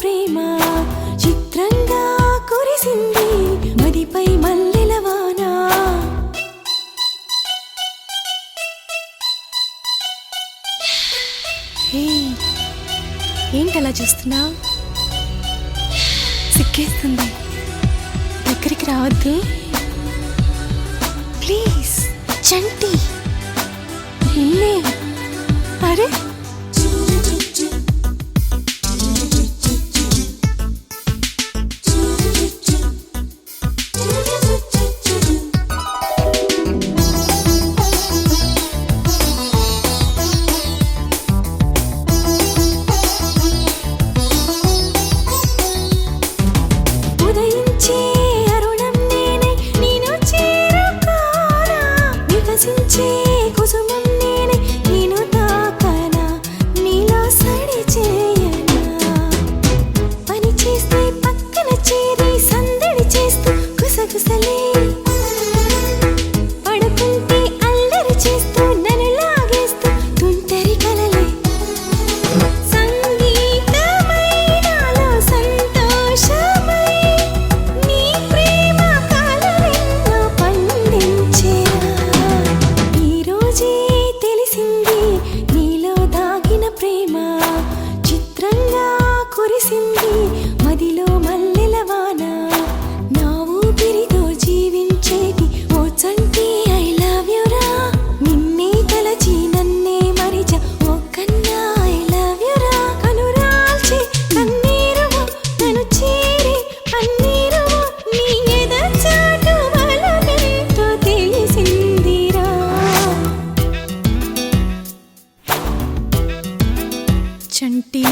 ప్రేమ చిత్రంగా కురిసింది మదిపై మల్లెల వాన. ఏంటలా చూస్తున్నావు? సిగ్గేస్తుంది, దగ్గరికి రావద్దు ప్లీజ్. చంటి నిన్నే. అరే ఉదయించే అరుణం నేనే, నేను చేరుకోనా, వికసించే కుసుమం నేనే, నేను తాకనా, నీలో సడి చేయనా. పని చేస్తే పక్కన చేరి సందడి చేస్తూ గుసగుసలే, పడుకుంటే అల్లరి చేస్తూ నన్ను లాగేస్తూ తుంటరి కలలే. సంగీతమై నాలో సంతోషమై నీ ప్రేమ కలలెన్నో పండించేరా. ఈరోజే తెలిసింది నీలో దాగిన ప్రేమ చిత్రంగా కురిసింది మదిలో మల్లెల వాన. నా ఊపిరితో జీవించేటి ఓ చంటి ఐ లవ్ యు రా, నిన్నే తలచి నన్నే మరిచ ఓ కన్నా ఐ లవ్ యు రా. కనురాల్చి కన్నీరువు నన్ను చేరి పన్నీరువు, నీ ఎద చాటు బలమెంతో తెలిసిందిరా. చంటి